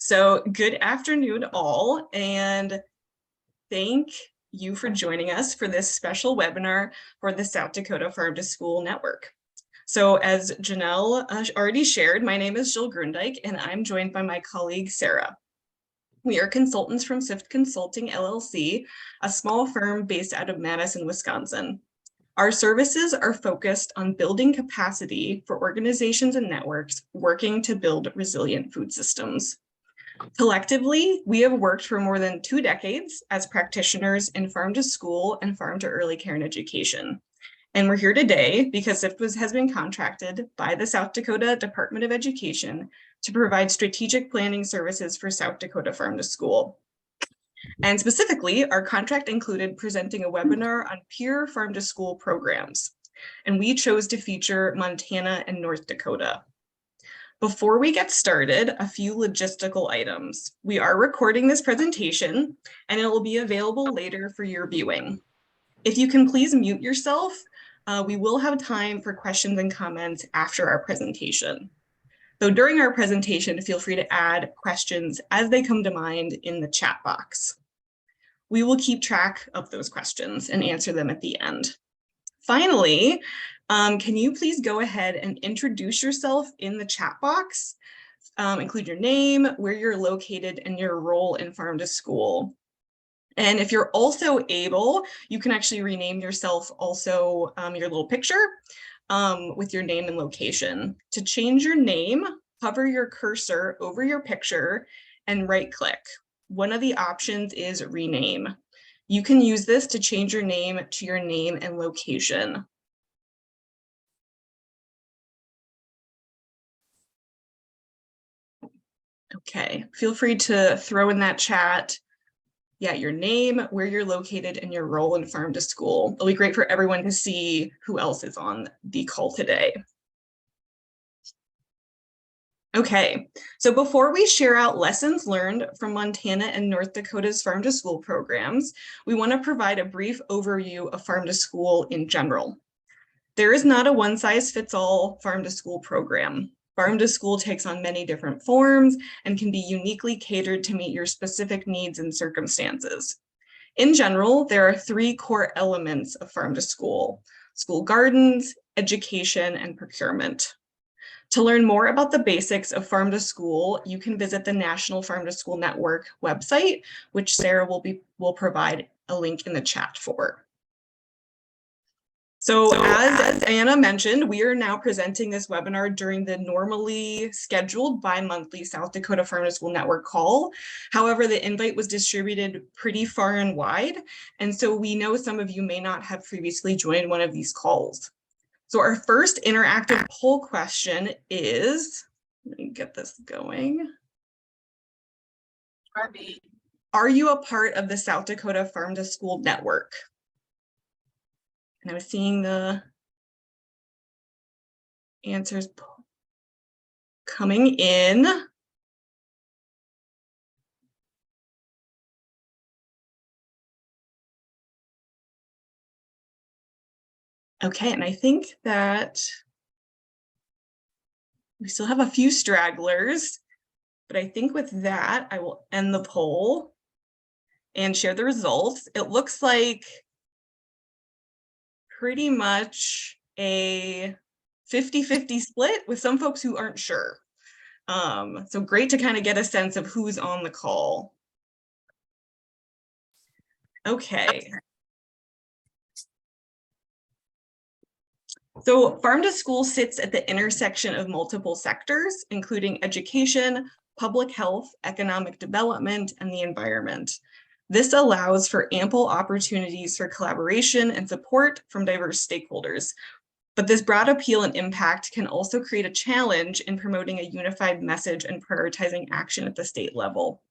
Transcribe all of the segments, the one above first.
So good afternoon all, and thank you for joining us for this special webinar for the South Dakota Farm to School Network. So as Janelle already shared, my name is Jill Grundyke and I'm joined by my colleague Sarah. We are consultants from SIFT Consulting LLC, a small firm based out of Madison, Wisconsin. Our services are focused on building capacity for organizations and networks working to build resilient food systems. Collectively, we have worked for more than 2 decades as practitioners in farm to school and farm to early care and education. And we're here today because SIFT has been contracted by the South Dakota Department of Education to provide strategic planning services for South Dakota Farm to School. And specifically, our contract included presenting a webinar on peer farm to school programs. And we chose to feature Montana and North Dakota. Before we get started, a few logistical items. We are recording this presentation and it will be available later for your viewing. If you can please mute yourself, we will have time for questions and comments after our presentation. So during our presentation, feel free to add questions as they come to mind in the chat box. We will keep track of those questions and answer them at the end. Finally, can you please go ahead and introduce yourself in the chat box, include your name, where you're located, and your role in farm to school. And if you're also able, you can actually rename yourself also your little picture with your name and location. To change your name, hover your cursor over your picture and right click. One of the options is rename. You can use this to change your name to your name and location. Okay, feel free to throw in that chat, your name, where you're located, and your role in farm to school. It'll be great for everyone to see who else is on the call today. Okay, so before we share out lessons learned from Montana and North Dakota's farm to school programs, we want to provide a brief overview of farm to school in general. There is not a one-size-fits-all farm to school program. Farm to school takes on many different forms and can be uniquely catered to meet your specific needs and circumstances. In general, there are 3 core elements of farm to school: school gardens, education, and procurement. To learn more about the basics of farm to school, you can visit the National Farm to School Network website, which Sarah will provide a link in the chat for. So as Anna mentioned, we are now presenting this webinar during the normally scheduled bi-monthly South Dakota Farm to School Network call. However, the invite was distributed pretty far and wide, and so we know some of you may not have previously joined one of these calls. So our first interactive poll question is, let me get this going. Are you a part of the South Dakota Farm to School Network? And I was seeing the answers coming in. Okay, and I think that we still have a few stragglers, but I think with that, I will end the poll and share the results. It looks like pretty much a 50-50 split with some folks who aren't sure. So great to kind of get a sense of who's on the call. Okay. So farm to school sits at the intersection of multiple sectors, including education, public health, economic development, and the environment. This allows for ample opportunities for collaboration and support from diverse stakeholders. But this broad appeal and impact can also create a challenge in promoting a unified message and prioritizing action at the state level.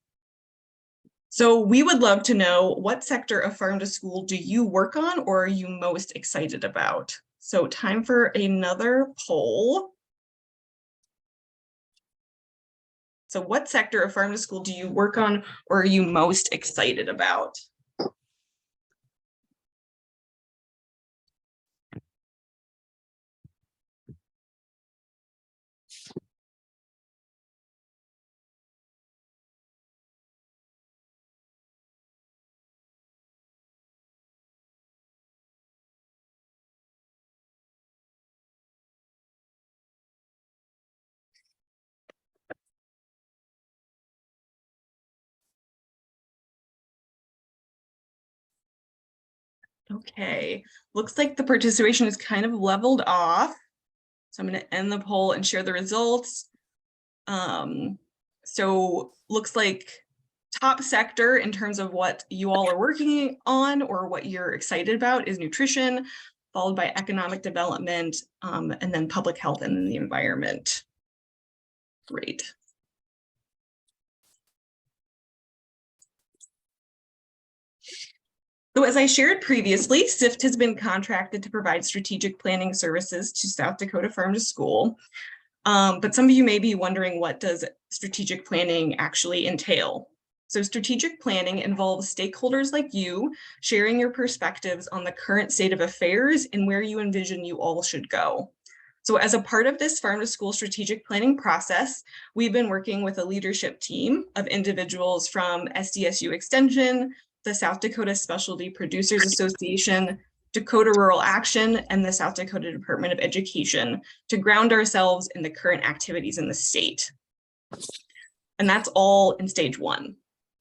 So we would love to know, what sector of farm to school do you work on or are you most excited about? So time for another poll. So what sector of farm to school do you work on or are you most excited about? Okay, looks like the participation is kind of leveled off. So I'm going to end the poll and share the results. So looks like top sector in terms of what you all are working on or what you're excited about is nutrition, followed by economic development, and then public health and then the environment. Great. So as I shared previously, SIFT has been contracted to provide strategic planning services to South Dakota Farm to School. But some of you may be wondering, what does strategic planning actually entail? So strategic planning involves stakeholders like you sharing your perspectives on the current state of affairs and where you envision you all should go. So as a part of this farm to school strategic planning process, we've been working with a leadership team of individuals from SDSU Extension, the South Dakota Specialty Producers Association, Dakota Rural Action, and the South Dakota Department of Education to ground ourselves in the current activities in the state. And that's all in stage one.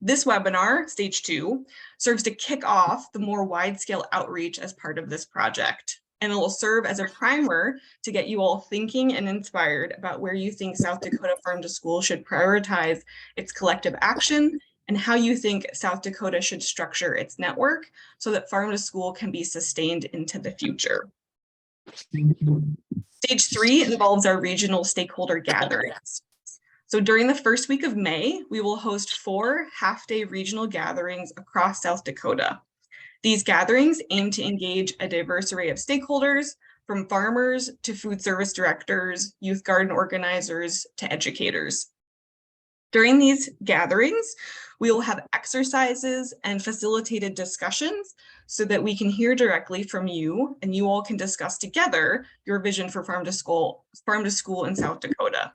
This webinar, stage two, serves to kick off the more wide-scale outreach as part of this project. And it will serve as a primer to get you all thinking and inspired about where you think South Dakota Farm to School should prioritize its collective action and how you think South Dakota should structure its network so that farm to school can be sustained into the future. Stage three involves our regional stakeholder gatherings. So during the first week of May, we will host 4 half-day regional gatherings across South Dakota. These gatherings aim to engage a diverse array of stakeholders, from farmers to food service directors, youth garden organizers to educators. During these gatherings, we will have exercises and facilitated discussions so that we can hear directly from you and you all can discuss together your vision for farm to school in South Dakota.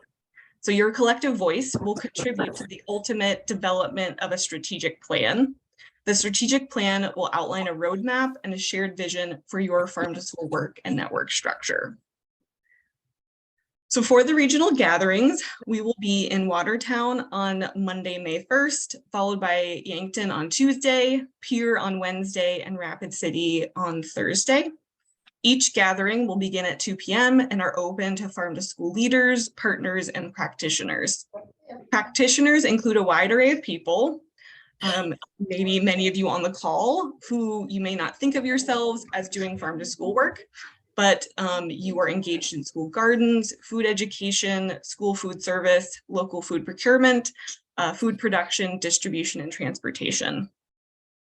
So your collective voice will contribute to the ultimate development of a strategic plan. The strategic plan will outline a roadmap and a shared vision for your farm to school work and network structure. So for the regional gatherings, we will be in Watertown on Monday, May 1st, followed by Yankton on Tuesday, Pierre on Wednesday, and Rapid City on Thursday. Each gathering will begin at 2 p.m. and are open to farm to school leaders, partners, and practitioners. Practitioners include a wide array of people, maybe many of you on the call who you may not think of yourselves as doing farm to school work, but you are engaged in school gardens, food education, school food service, local food procurement, food production, distribution, and transportation.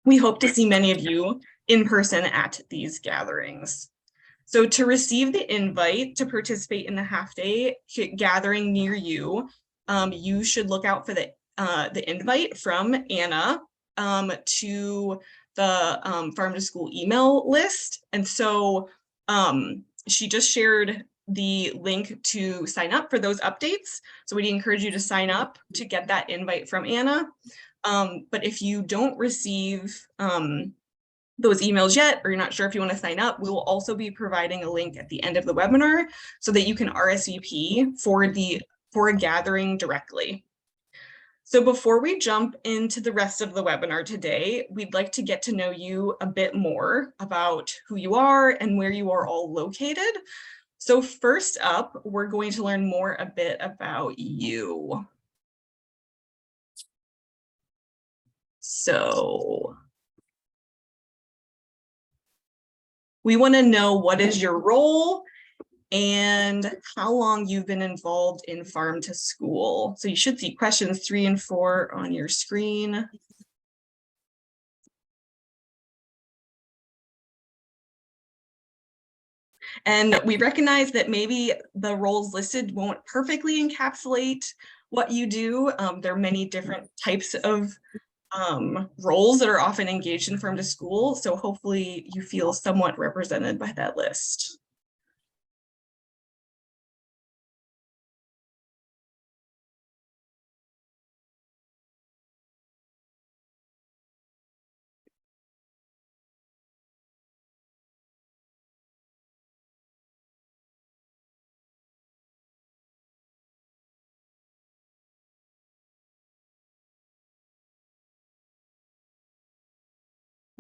We hope to see many of you in person at these gatherings. So to receive the invite to participate in the half-day gathering near you, you should look out for the invite from Anna to the Farm to School email list. And so she just shared the link to sign up for those updates. So we'd encourage you to sign up to get that invite from Anna. But if you don't receive those emails yet, or you're not sure if you want to sign up, we will also be providing a link at the end of the webinar so that you can RSVP for a gathering directly. So before we jump into the rest of the webinar today, we'd like to get to know you a bit more about who you are and where you are all located. So first up, we're going to learn more a bit about you. So we want to know, what is your role and how long you've been involved in Farm to School. So you should see questions 3 and 4 on your screen. And we recognize that maybe the roles listed won't perfectly encapsulate what you do. There are many different types of roles that are often engaged in Farm to School. So hopefully you feel somewhat represented by that list.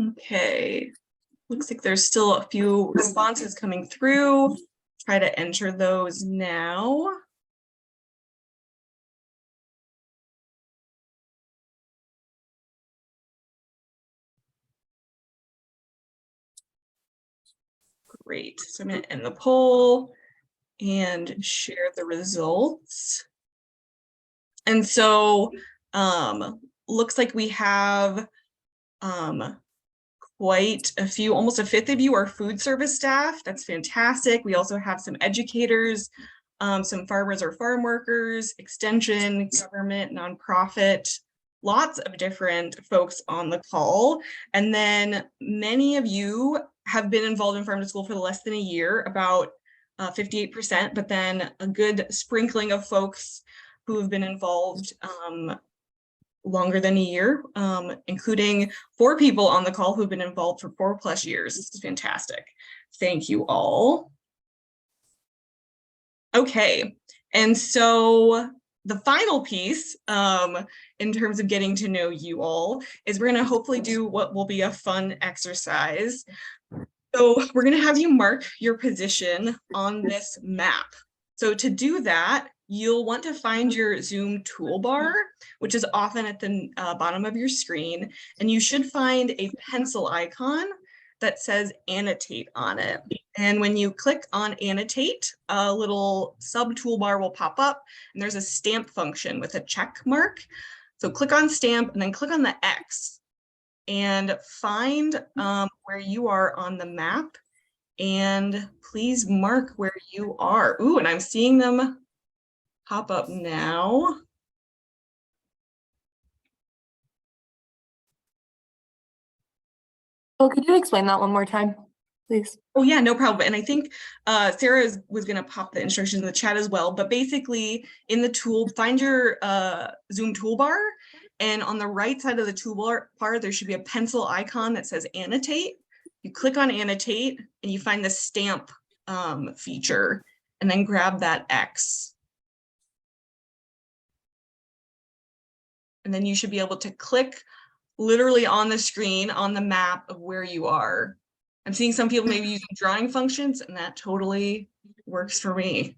Okay. Looks like there's still a few responses coming through. Try to enter those now. Great. So I'm going to end the poll and share the results. And so looks like we have quite a few, almost a fifth of you are food service staff. That's fantastic. We also have some educators, some farmers or farm workers, extension, government, nonprofit, lots of different folks on the call. And then many of you have been involved in farm to school for less than a year, about 58%, but then a good sprinkling of folks who have been involved longer than a year, including 4 people on the call who've been involved for 4+ years. This is fantastic. Thank you all. Okay, and so the final piece in terms of getting to know you all is we're going to hopefully do what will be a fun exercise. So we're going to have you mark your position on this map. So to do that, you'll want to find your Zoom toolbar, which is often at the bottom of your screen, and you should find a pencil icon that says annotate on it. And when you click on annotate, a little sub toolbar will pop up, and there's a stamp function with a check mark. So click on stamp and then click on the X and find where you are on the map, and please mark where you are. Ooh, and I'm seeing them pop up now. Oh, could you explain that one more time, please? Oh yeah, no problem. And I think Sarah was going to pop the instructions in the chat as well. But basically, in the tool, find your Zoom toolbar, and on the right side of the toolbar, there should be a pencil icon that says annotate. You click on annotate, and you find the stamp feature, and then grab that X. And then you should be able to click literally on the screen on the map of where you are. I'm seeing some people maybe using drawing functions, and that totally works for me.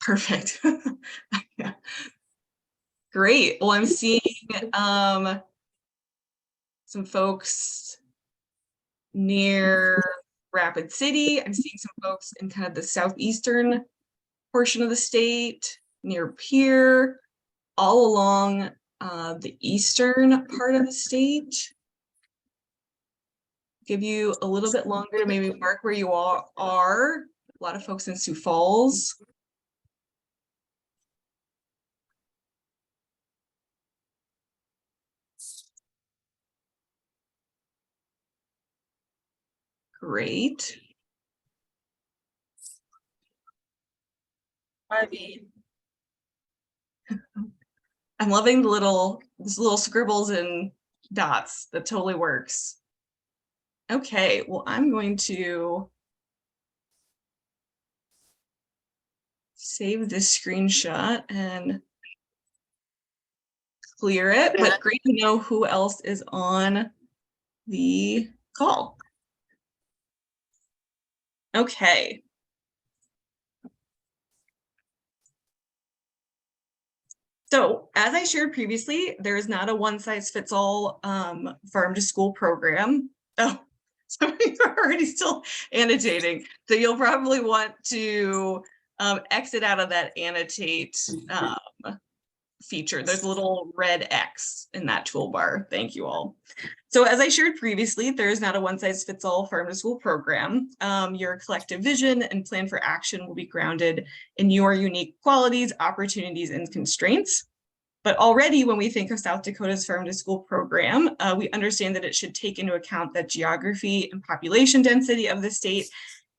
Perfect. Yeah. Great. Well, I'm seeing some folks near Rapid City. I'm seeing some folks in kind of the southeastern portion of the state, near Pierre, all along the eastern part of the state. Give you a little bit longer to maybe mark where you are. A lot of folks in Sioux Falls. Great. I'm loving the little scribbles and dots. That totally works. Okay, well, I'm going to save this screenshot and clear it, but great to know who else is on the call. Okay. So as I shared previously, there is not a one-size-fits-all farm-to-school program. Oh, some of you are already still annotating. So you'll probably want to exit out of that annotate feature. There's a little red X in that toolbar. Thank you all. So as I shared previously, there is not a one-size-fits-all farm-to-school program. Your collective vision and plan for action will be grounded in your unique qualities, opportunities, and constraints. But already when we think of South Dakota's farm-to-school program, we understand that it should take into account the geography and population density of the state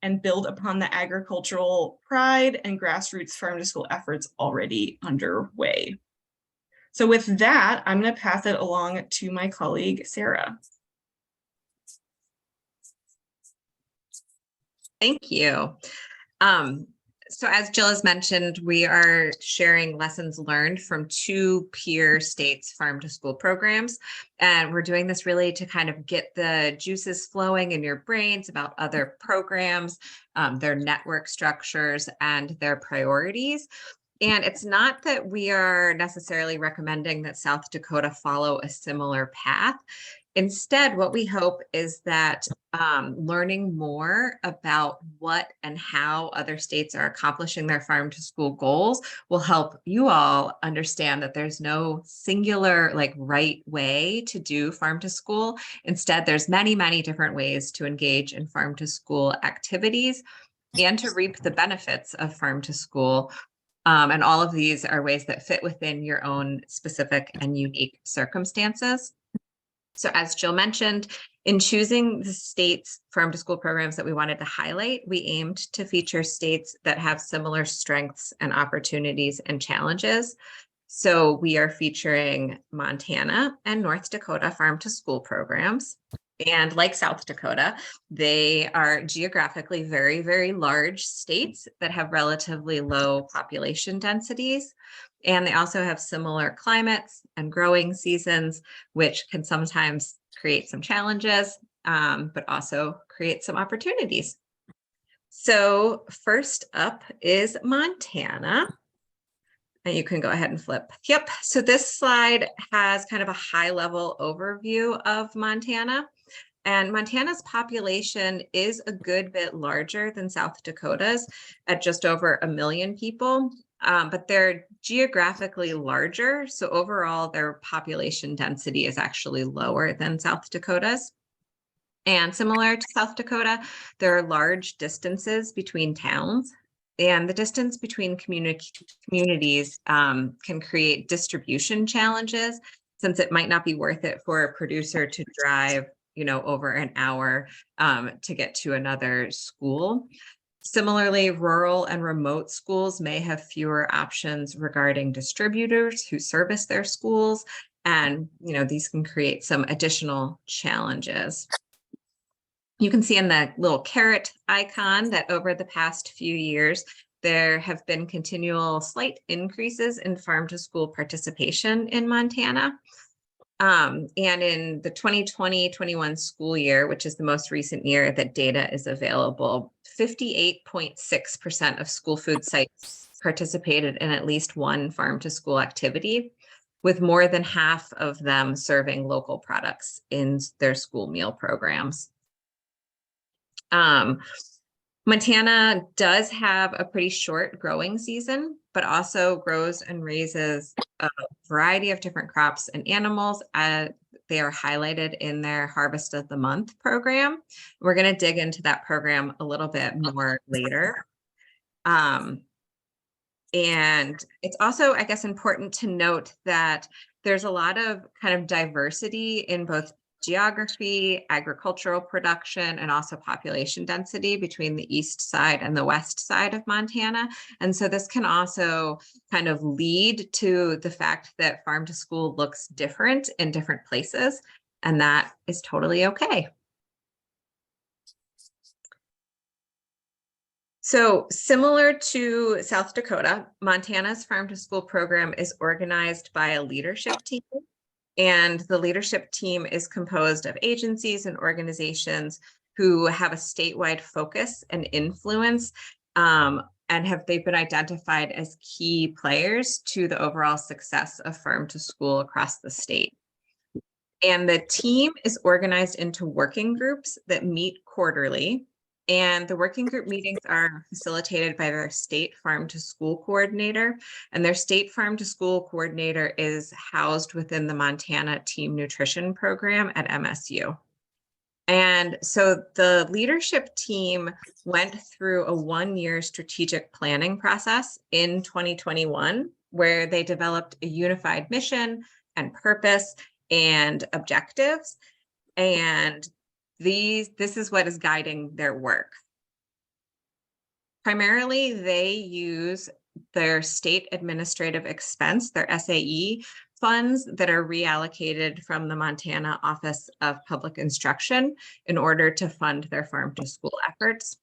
and build upon the agricultural pride and grassroots farm-to-school efforts already underway. So with that, I'm going to pass it along to my colleague, Sarah. Thank you. So as Jill has mentioned, we are sharing lessons learned from 2 peer states farm to school programs. And we're doing this really to kind of get the juices flowing in your brains about other programs, their network structures, and their priorities. And it's not that we are necessarily recommending that South Dakota follow a similar path. Instead, what we hope is that learning more about what and how other states are accomplishing their farm to school goals will help you all understand that there's no singular right way to do farm to school. Instead, there's many, many different ways to engage in farm to school activities and to reap the benefits of farm to school. And all of these are ways that fit within your own specific and unique circumstances. So as Jill mentioned, in choosing the state's farm to school programs that we wanted to highlight, we aimed to feature states that have similar strengths and opportunities and challenges. So we are featuring Montana and North Dakota farm to school programs. And like South Dakota, they are geographically very, very large states that have relatively low population densities. And they also have similar climates and growing seasons, which can sometimes create some challenges, but also create some opportunities. So first up is Montana. And you can go ahead and flip. Yep. So this slide has kind of a high level overview of Montana. And Montana's population is a good bit larger than South Dakota's at just over 1 million people, but they're geographically larger. So overall, their population density is actually lower than South Dakota's. And similar to South Dakota, there are large distances between towns. And the distance between communities can create distribution challenges, since it might not be worth it for a producer to drive, over an hour to get to another school. Similarly, rural and remote schools may have fewer options regarding distributors who service their schools. And, these can create some additional challenges. You can see in the little carrot icon that over the past few years, there have been continual slight increases in farm to school participation in Montana. And in the 2020-21 school year, which is the most recent year that data is available, 58.6% of school food sites participated in at least one farm to school activity, with more than half of them serving local products in their school meal programs. Montana does have a pretty short growing season, but also grows and raises a variety of different crops and animals. They are highlighted in their Harvest of the Month program. We're going to dig into that program a little bit more later. And it's also, I guess, important to note that there's a lot of kind of diversity in both geography, agricultural production, and also population density between the east side and the west side of Montana. And so this can also kind of lead to the fact that farm to school looks different in different places, and that is totally okay. So similar to South Dakota, Montana's farm to school program is organized by a leadership team. And the leadership team is composed of agencies and organizations who have a statewide focus and influence, and they've been identified as key players to the overall success of farm to school across the state. And the team is organized into working groups that meet quarterly. And the working group meetings are facilitated by their state farm to school coordinator. And their state farm to school coordinator is housed within the Montana Team Nutrition Program at MSU. And so the leadership team went through a 1-year strategic planning process in 2021, where they developed a unified mission and purpose and objectives. And this is what is guiding their work. Primarily, they use their state administrative expense, their SAE funds that are reallocated from the Montana Office of Public Instruction in order to fund their farm to school efforts.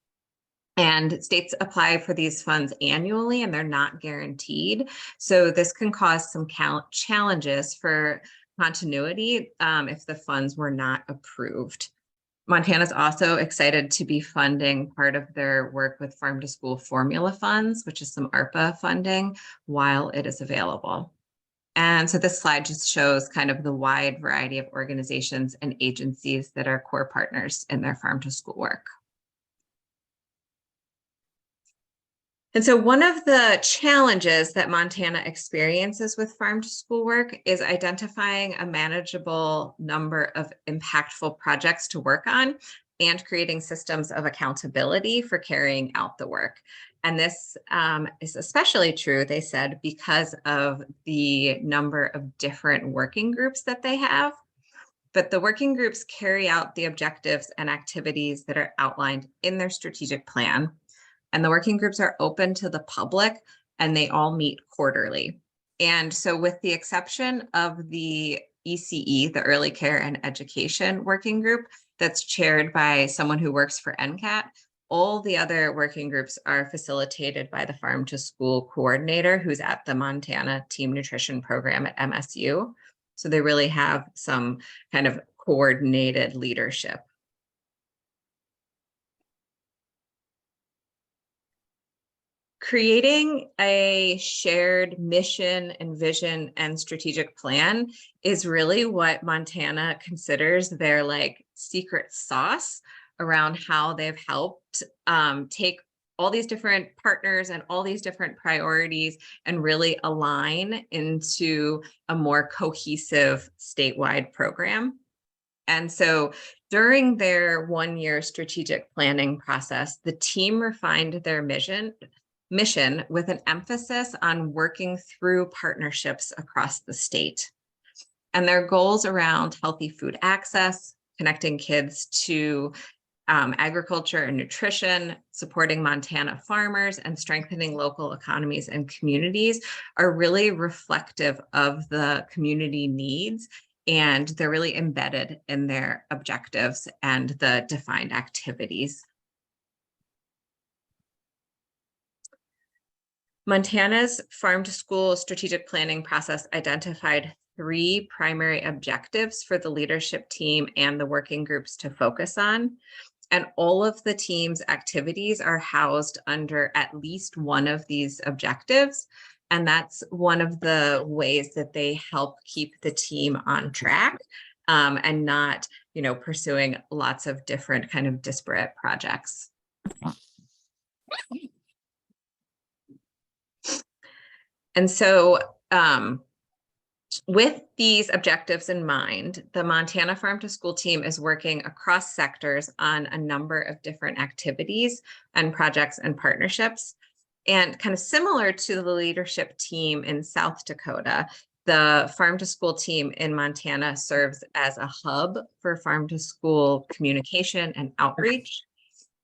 And states apply for these funds annually and they're not guaranteed. So this can cause some challenges for continuity if the funds were not approved. Montana's also excited to be funding part of their work with farm to school formula funds, which is some ARPA funding, while it is available. And so this slide just shows kind of the wide variety of organizations and agencies that are core partners in their farm to school work. And so one of the challenges that Montana experiences with farm to school work is identifying a manageable number of impactful projects to work on and creating systems of accountability for carrying out the work. And this is especially true, they said, because of the number of different working groups that they have. But the working groups carry out the objectives and activities that are outlined in their strategic plan. And the working groups are open to the public and they all meet quarterly. And so with the exception of the ECE, the Early Care and Education Working Group, that's chaired by someone who works for NCAT, all the other working groups are facilitated by the Farm to School coordinator who's at the Montana Team Nutrition Program at MSU. So they really have some kind of coordinated leadership. Creating a shared mission and vision and strategic plan is really what Montana considers their like secret sauce around how they've helped take all these different partners and all these different priorities and really align into a more cohesive statewide program. And so during their one-year strategic planning process, the team refined their mission with an emphasis on working through partnerships across the state. And their goals around healthy food access, connecting kids to agriculture and nutrition, supporting Montana farmers, and strengthening local economies and communities are really reflective of the community needs, and they're really embedded in their objectives and the defined activities. Montana's farm to school strategic planning process identified 3 primary objectives for the leadership team and the working groups to focus on. And all of the team's activities are housed under at least one of these objectives. And that's one of the ways that they help keep the team on track and not, pursuing lots of different kind of disparate projects. And so with these objectives in mind, the Montana Farm to School team is working across sectors on a number of different activities and projects and partnerships. And kind of similar to the leadership team in South Dakota, the Farm to School team in Montana serves as a hub for farm to school communication and outreach.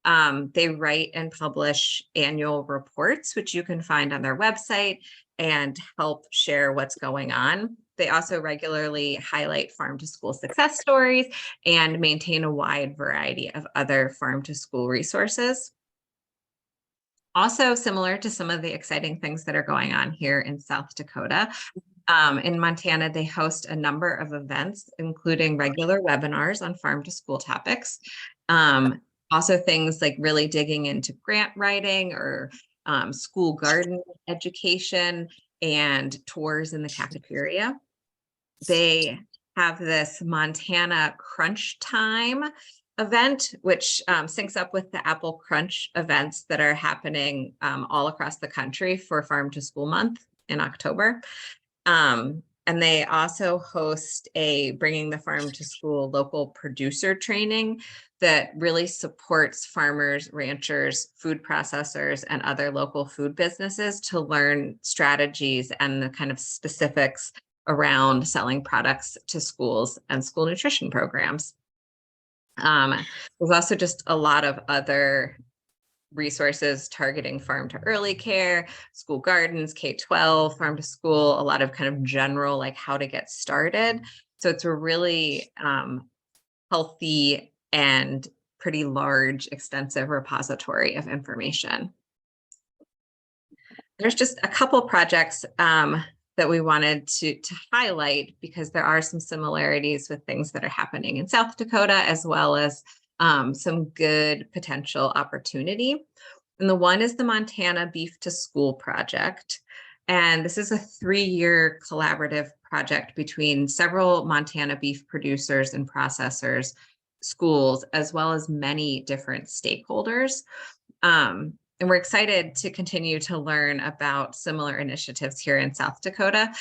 They write and publish annual reports, which you can find on their website, and help share what's going on. They also regularly highlight farm to school success stories and maintain a wide variety of other farm to school resources. Also, similar to some of the exciting things that are going on here in South Dakota, in Montana, they host a number of events, including regular webinars on farm to school topics. Also things like really digging into grant writing or school garden education and tours in the cafeteria. They have this Montana Crunch Time event, which syncs up with the Apple Crunch events that are happening all across the country for Farm to School Month in October. And they also host a Bringing the Farm to School local producer training that really supports farmers, ranchers, food processors, and other local food businesses to learn strategies and the kind of specifics around selling products to schools and school nutrition programs. There's also just a lot of other resources targeting farm to early care, school gardens, K-12, farm to school, a lot of kind of general, like how to get started. So it's a really healthy and pretty large, extensive repository of information. There's just a couple projects that we wanted to highlight because there are some similarities with things that are happening in South Dakota, as well as some good potential opportunity. And the one is the Montana Beef to School project. And this is a 3-year collaborative project between several Montana beef producers and processors, schools, as well as many different stakeholders. And we're excited to continue to learn about similar initiatives here in South Dakota.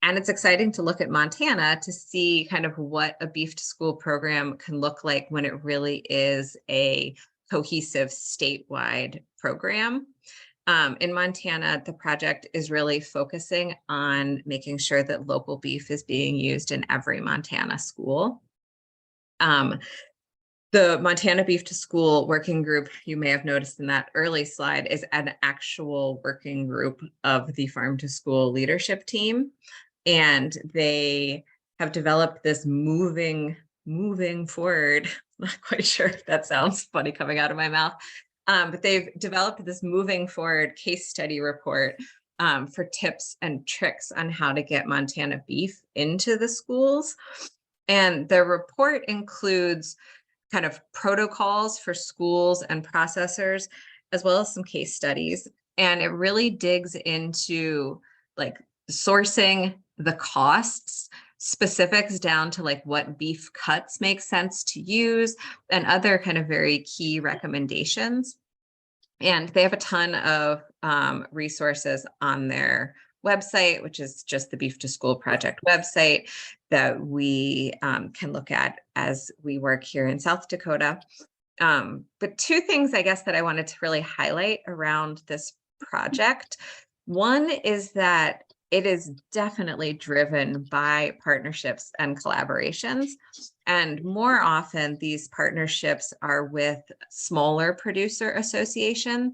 And it's exciting to look at Montana to see kind of what a beef to school program can look like when it really is a cohesive statewide program. In Montana, the project is really focusing on making sure that local beef is being used in every Montana school. The Montana Beef to School working group, you may have noticed in that early slide, is an actual working group of the Farm to School leadership team. And they have developed this moving forward, not quite sure if that sounds funny coming out of my mouth, but they've developed this moving forward case study report for tips and tricks on how to get Montana beef into the schools. And the report includes kind of protocols for schools and processors, as well as some case studies. And it really digs into like sourcing, the costs, specifics down to like what beef cuts make sense to use, and other kind of very key recommendations. And they have a ton of resources on their website, which is just the Beef to School Project website that we can look at as we work here in South Dakota. But 2 things, I guess, that I wanted to really highlight around this project. One is that it is definitely driven by partnerships and collaborations. And more often, these partnerships are with smaller producer associations.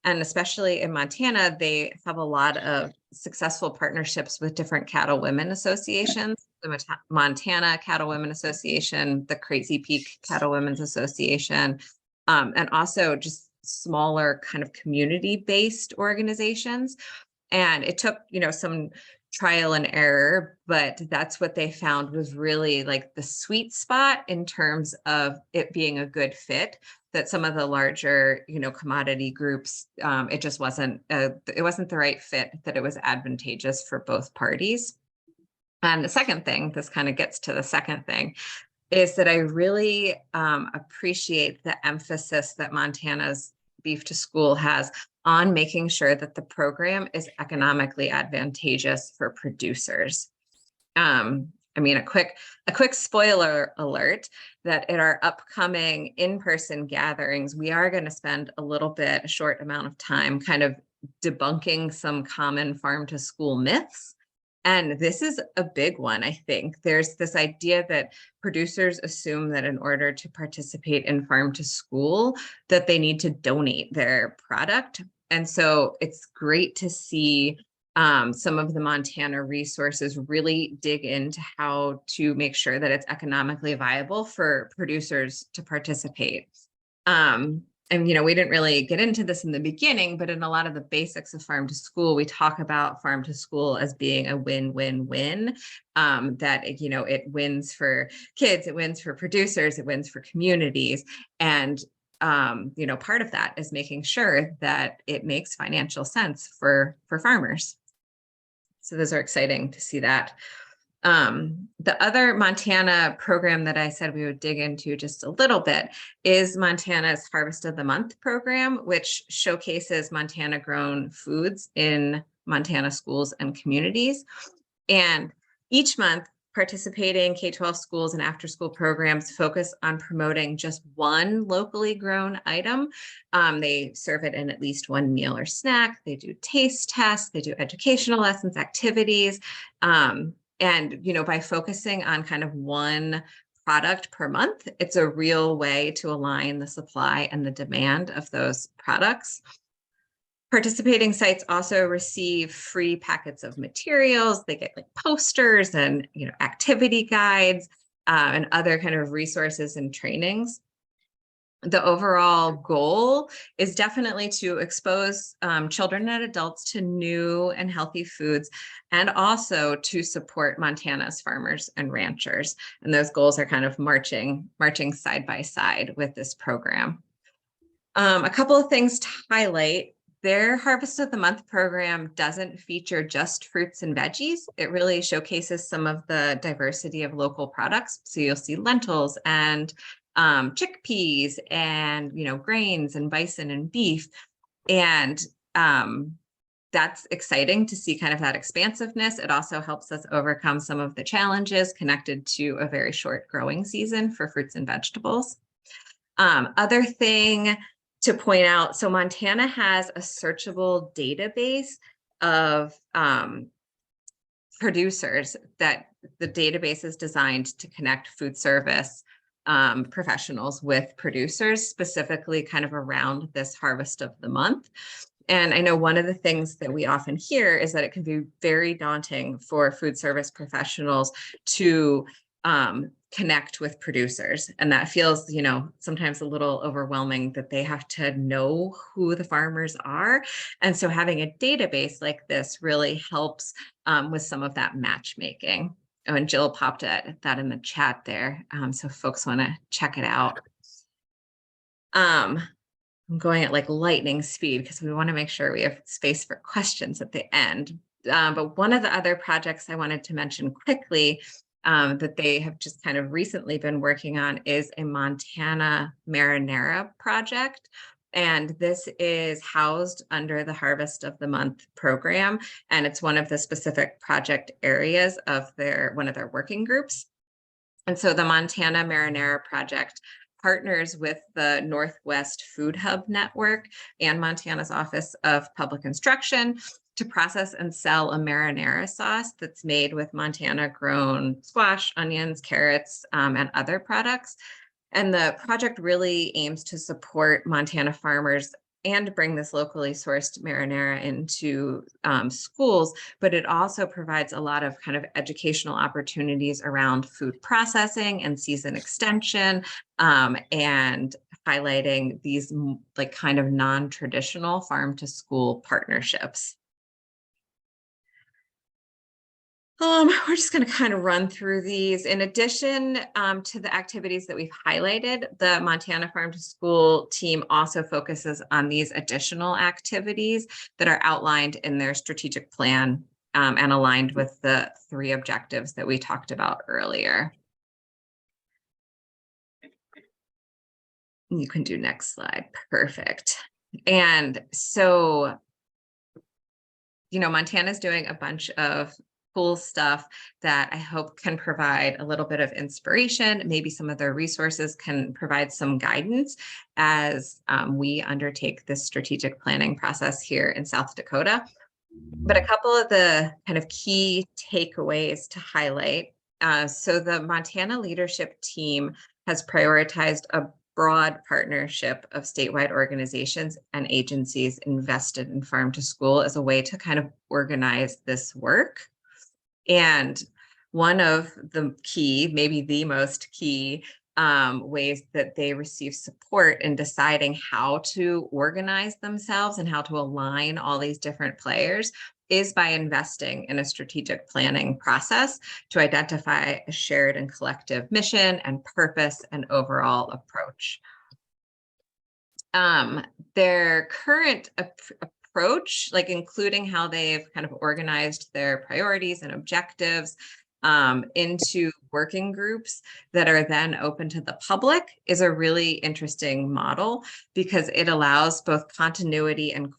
And especially in Montana, they have a lot of successful partnerships with different cattle women associations, the Montana Cattle Women Association, the Crazy Peak Cattle Women's Association, and also just smaller kind of community-based organizations. And it took, some trial and error, but that's what they found was really like the sweet spot in terms of it being a good fit. That some of the larger, commodity groups, it just wasn't, it wasn't the right fit, that it was advantageous for both parties. And the second thing, this kind of gets to the second thing, is that I really appreciate the emphasis that Montana's Beef to School has on making sure that the program is economically advantageous for producers. A quick spoiler alert that at our upcoming in-person gatherings, we are going to spend a short amount of time kind of debunking some common farm to school myths. And this is a big one, I think. There's this idea that producers assume that in order to participate in farm to school, that they need to donate their product. And so it's great to see some of the Montana resources really dig into how to make sure that it's economically viable for producers to participate. And, we didn't really get into this in the beginning, but in a lot of the basics of farm to school, we talk about farm to school as being a win-win-win, that, it wins for kids, it wins for producers, it wins for communities. And, part of that is making sure that it makes financial sense for farmers. So those are exciting to see that. The other Montana program that I said we would dig into just a little bit is Montana's Harvest of the Month program, which showcases Montana grown foods in Montana schools and communities. And each month, participating K-12 schools and after-school programs focus on promoting just one locally grown item. They serve it in at least one meal or snack. They do taste tests. They do educational lessons, activities. And, by focusing on kind of one product per month, it's a real way to align the supply and the demand of those products. Participating sites also receive free packets of materials. They get like posters and, activity guides and other kind of resources and trainings. The overall goal is definitely to expose children and adults to new and healthy foods, and also to support Montana's farmers and ranchers. And those goals are kind of marching side by side with this program. A couple of things to highlight. Their Harvest of the Month program doesn't feature just fruits and veggies. It really showcases some of the diversity of local products. So you'll see lentils and chickpeas and, grains and bison and beef. And that's exciting to see kind of that expansiveness. It also helps us overcome some of the challenges connected to a very short growing season for fruits and vegetables. Other thing to point out, so Montana has a searchable database of producers that the database is designed to connect food service professionals with producers, specifically kind of around this Harvest of the Month. And I know one of the things that we often hear is that it can be very daunting for food service professionals to connect with producers. And that feels, sometimes a little overwhelming that they have to know who the farmers are. And so having a database like this really helps with some of that matchmaking. Oh, and Jill popped that in the chat there. So if folks want to check it out. I'm going at like lightning speed because we want to make sure we have space for questions at the end. But one of the other projects I wanted to mention quickly that they have just kind of recently been working on is a Montana marinara project. And this is housed under the Harvest of the Month program. And it's one of the specific project areas of one of their working groups. And so the Montana Marinara Project partners with the Northwest Food Hub Network and Montana's Office of Public Instruction to process and sell a marinara sauce that's made with Montana grown squash, onions, carrots, and other products. And the project really aims to support Montana farmers and bring this locally sourced marinara into schools, but it also provides a lot of kind of educational opportunities around food processing and season extension, and highlighting these like kind of non-traditional farm to school partnerships. We're just going to kind of run through these. In addition to the activities that we've highlighted, the Montana Farm to School team also focuses on these additional activities that are outlined in their strategic plan and aligned with the 3 objectives that we talked about earlier. You can do next slide. Perfect. And so, Montana's doing a bunch of cool stuff that I hope can provide a little bit of inspiration. Maybe some of their resources can provide some guidance as we undertake this strategic planning process here in South Dakota. But a couple of the kind of key takeaways to highlight. So the Montana leadership team has prioritized a broad partnership of statewide organizations and agencies invested in farm to school as a way to kind of organize this work. And one of the key, maybe the most key ways that they receive support in deciding how to organize themselves and how to align all these different players is by investing in a strategic planning process to identify a shared and collective mission and purpose and overall approach. Their current approach, like including how they've kind of organized their priorities and objectives into working groups that are then open to the public, is a really interesting model because it allows both continuity and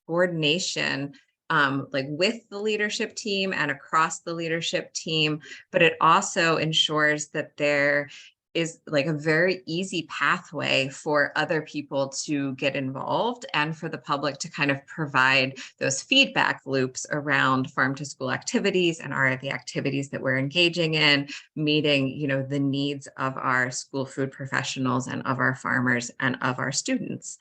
coordination like with the leadership team and across the leadership team, but it also ensures that there is like a very easy pathway for other people to get involved and for the public to kind of provide those feedback loops around farm to school activities and are the activities that we're engaging in meeting, the needs of our school food professionals and of our farmers and of our students.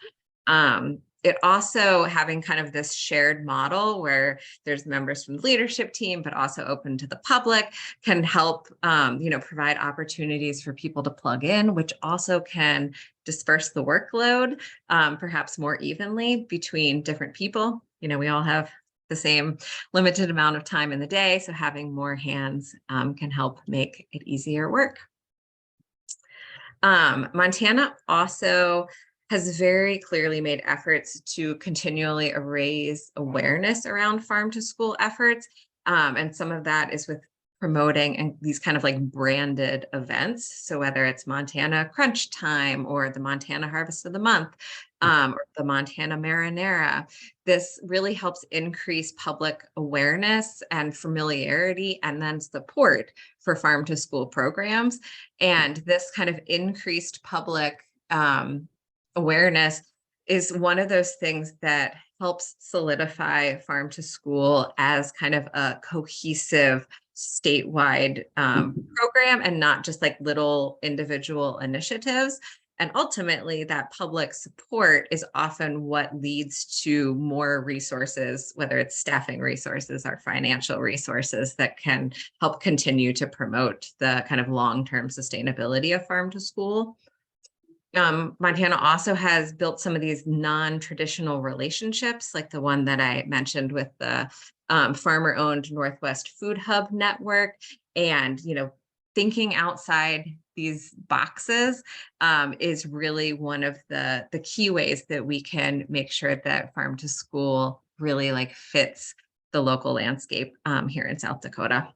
It also having kind of this shared model where there's members from the leadership team, but also open to the public, can help, provide opportunities for people to plug in, which also can disperse the workload, perhaps more evenly between different people. We all have the same limited amount of time in the day, so having more hands can help make it easier work. Montana also has very clearly made efforts to continually raise awareness around farm to school efforts. And some of that is with promoting and these kind of like branded events. So whether it's Montana Crunch Time or the Montana Harvest of the Month, or the Montana Marinara, this really helps increase public awareness and familiarity and then support for farm to school programs. And this kind of increased public awareness is one of those things that helps solidify farm to school as kind of a cohesive statewide program and not just like little individual initiatives. And ultimately, that public support is often what leads to more resources, whether it's staffing resources or financial resources that can help continue to promote the kind of long-term sustainability of farm to school. Montana also has built some of these non-traditional relationships, like the one that I mentioned with the farmer-owned Northwest Food Hub Network. And, thinking outside these boxes is really one of the key ways that we can make sure that farm to school really like fits the local landscape here in South Dakota.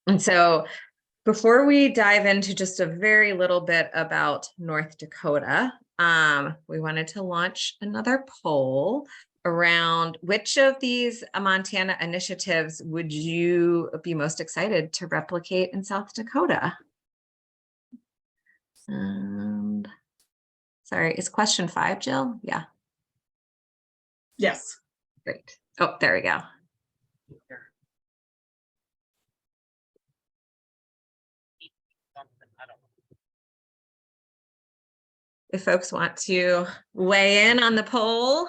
And so before we dive into just a very little bit about North Dakota, we wanted to launch another poll around which of these Montana initiatives would you be most excited to replicate in South Dakota? And sorry, is question 5, Jill? Yeah. Yes. Great. Oh, there we go. If folks want to weigh in on the poll.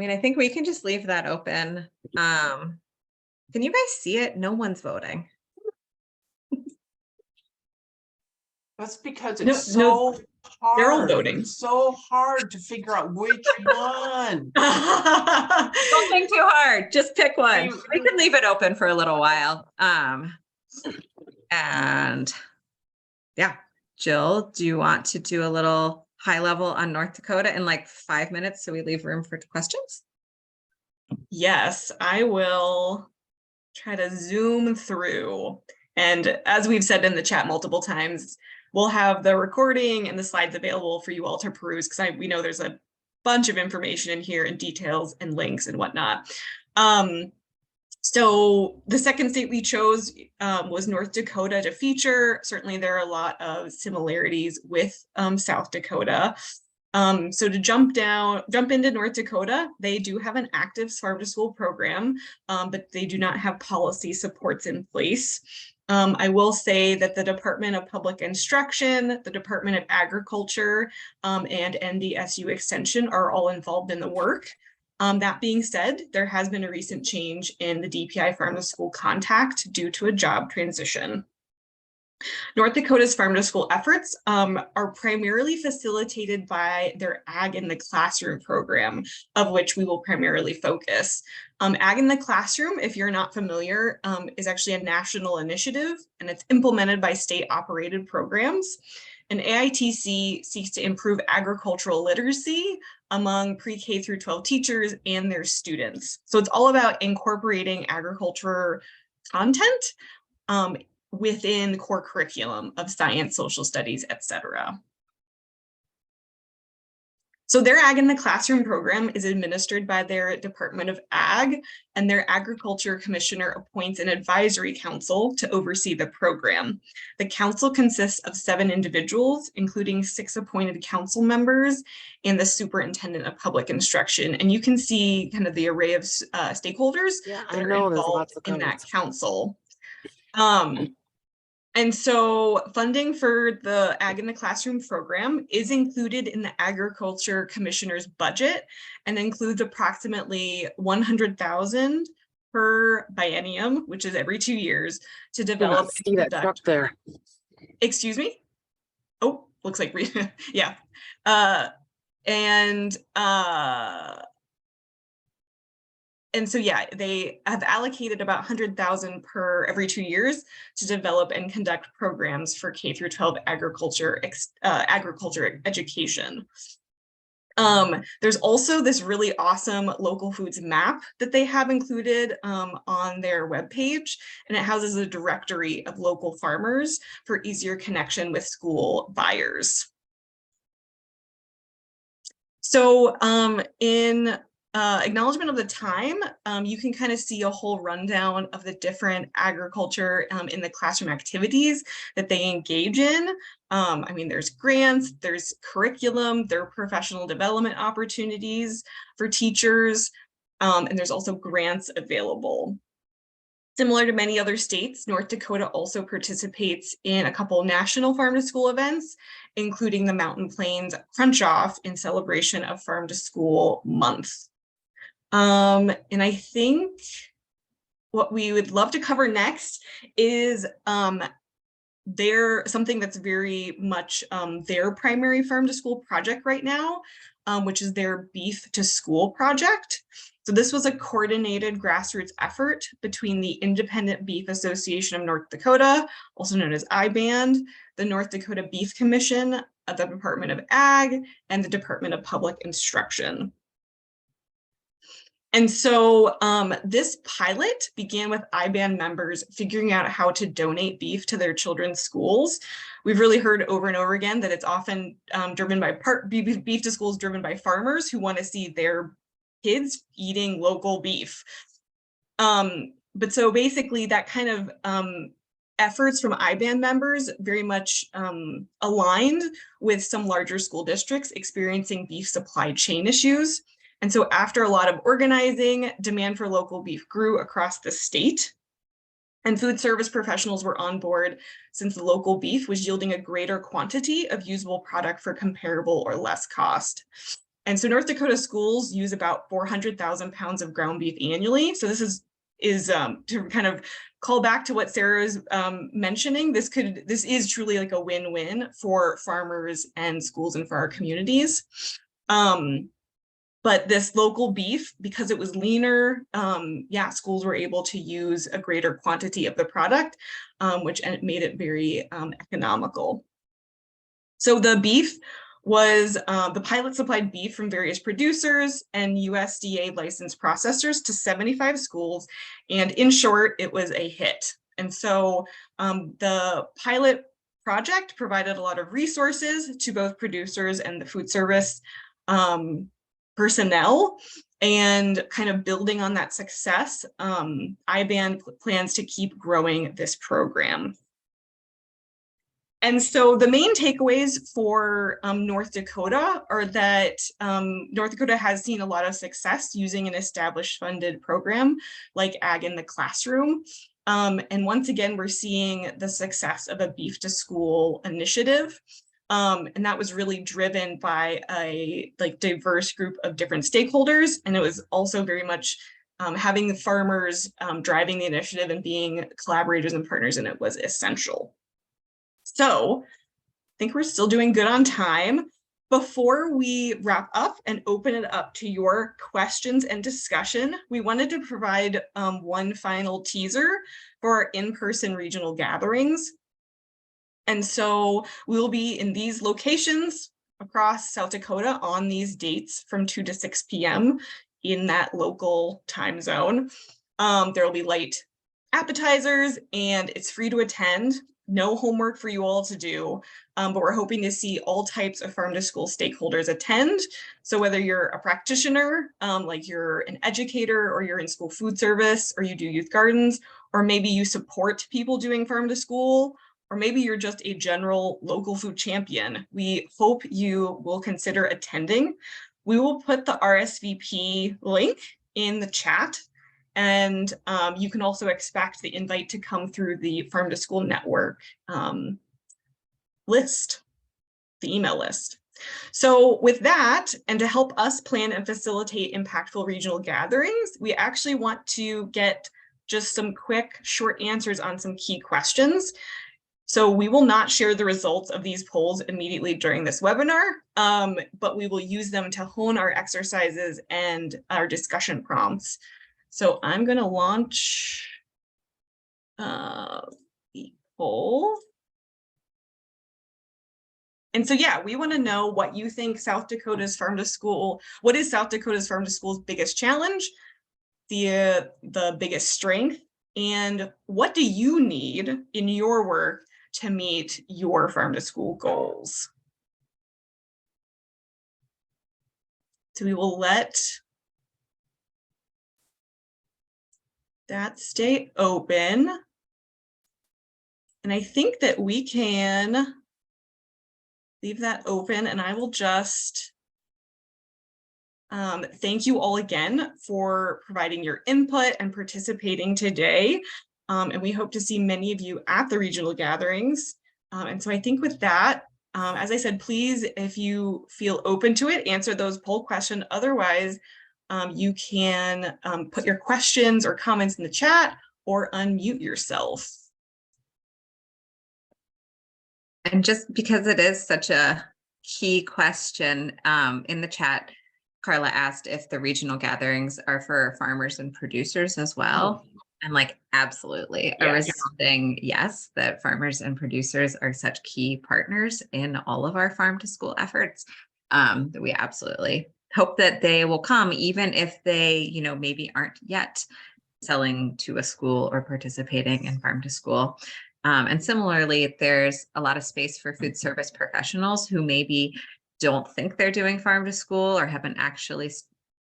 I think we can just leave that open. Can you guys see it? No one's voting. That's because it's hard. They're all voting. It's so hard to figure out which one. Don't think too hard. Just pick one. We can leave it open for a little while. And yeah, Jill, do you want to do a little high level on North Dakota in like 5 minutes so we leave room for questions? Yes, I will try to zoom through. And as we've said in the chat multiple times, we'll have the recording and the slides available for you all to peruse, because we know there's a bunch of information in here and details and links and whatnot. So the second state we chose was North Dakota to feature. Certainly there are a lot of similarities with South Dakota. So to jump into North Dakota, they do have an active farm to school program, but they do not have policy supports in place. I will say that the Department of Public Instruction, the Department of Agriculture, and NDSU Extension are all involved in the work. That being said, there has been a recent change in the DPI farm to school contact due to a job transition. North Dakota's farm to school efforts are primarily facilitated by their Ag in the Classroom program, of which we will primarily focus. Ag in the Classroom, if you're not familiar, is actually a national initiative, and it's implemented by state operated programs. And AITC seeks to improve agricultural literacy among pre-K through 12 teachers and their students. So it's all about incorporating agriculture content within the core curriculum of science, social studies, etc. So their Ag in the Classroom program is administered by their Department of Ag, and their Agriculture Commissioner appoints an advisory council to oversee the program. The council consists of 7 individuals, including 6 appointed council members and the Superintendent of Public Instruction. And you can see kind of the array of stakeholders that are involved in that council. And so funding for the Ag in the Classroom program is included in the Agriculture Commissioner's budget and includes approximately 100,000 per biennium, which is every 2 years, to develop and See that truck conduct. there? Excuse me? Oh, looks like yeah. And so, yeah, they have allocated about 100,000 per every 2 years to develop and conduct programs for K through 12 agriculture education. There's also this really awesome local foods map that they have included on their webpage, and it houses a directory of local farmers for easier connection with school buyers. So in acknowledgement of the time, you can kind of see a whole rundown of the different agriculture in the classroom activities that they engage in. I mean, there's grants, there's curriculum, there are professional development opportunities for teachers, and there's also grants available. Similar to many other states, North Dakota also participates in a couple national farm to school events, including the Mountain Plains Crunch Off in celebration of Farm to School Month. And I think what we would love to cover next is something that's very much their primary farm to school project right now, which is their Beef to School project. So this was a coordinated grassroots effort between the Independent Beef Association of North Dakota, also known as IBAND, the North Dakota Beef Commission, the Department of Ag, and the Department of Public Instruction. And so this pilot began with IBAND members figuring out how to donate beef to their children's schools. We've really heard over and over again that it's often driven by beef to schools driven by farmers who want to see their kids eating local beef. But so basically that kind of efforts from IBAND members very much aligned with some larger school districts experiencing beef supply chain issues. And so after a lot of organizing, demand for local beef grew across the state. And food service professionals were on board since the local beef was yielding a greater quantity of usable product for comparable or less cost. And so North Dakota schools use about 400,000 pounds of ground beef annually. So this is to kind of call back to what Sarah is mentioning. This is truly like a win-win for farmers and schools and for our communities. But this local beef, because it was leaner, schools were able to use a greater quantity of the product, which made it very economical. So the beef was, the pilot supplied beef from various producers and USDA licensed processors to 75 schools. And in short, it was a hit. And so the pilot project provided a lot of resources to both producers and the food service personnel, and kind of building on that success, IBAND plans to keep growing this program. And so the main takeaways for North Dakota are that North Dakota has seen a lot of success using an established funded program like Ag in the Classroom. And once again, we're seeing the success of a Beef to School initiative. And that was really driven by a diverse group of different stakeholders. And it was also very much having the farmers driving the initiative and being collaborators and partners in it was essential. So I think we're still doing good on time. Before we wrap up and open it up to your questions and discussion, we wanted to provide one final teaser for our in-person regional gatherings. And so we will be in these locations across South Dakota on these dates from 2 to 6 p.m. in that local time zone. There will be light appetizers and it's free to attend. No homework for you all to do, but we're hoping to see all types of farm to school stakeholders attend. So whether you're a practitioner, like you're an educator, or you're in school food service, or you do youth gardens, or maybe you support people doing farm to school, or maybe you're just a general local food champion, we hope you will consider attending. We will put the RSVP link in the chat. And you can also expect the invite to come through the Farm to School Network list, the email list. So with that, and to help us plan and facilitate impactful regional gatherings, we actually want to get just some quick, short answers on some key questions. So we will not share the results of these polls immediately during this webinar, but we will use them to hone our exercises and our discussion prompts. So I'm going to launch the poll. And so, yeah, we want to know what you think South Dakota's Farm to School, what is South Dakota's Farm to School's biggest challenge, the biggest strength, and what do you need in your work to meet your Farm to School goals? So we will let that stay open. And I think that we can leave that open, and I will just thank you all again for providing your input and participating today. And we hope to see many of you at the regional gatherings. And so I think with that, as I said, please, if you feel open to it, answer those poll questions. Otherwise, you can put your questions or comments in the chat or unmute yourself. And just because it is such a key question, in the chat, Carla asked if the regional gatherings are for farmers and producers as well. I'm like, absolutely. A Yes. resounding yes, that farmers and producers are such key partners in all of our farm to school efforts, that we absolutely hope that they will come, even if they, you know, maybe aren't yet selling to a school or participating in farm to school. And similarly, there's a lot of space for food service professionals who maybe don't think they're doing farm to school or haven't actually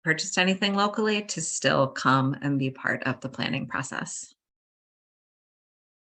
purchased anything locally to still come and be part of the planning process.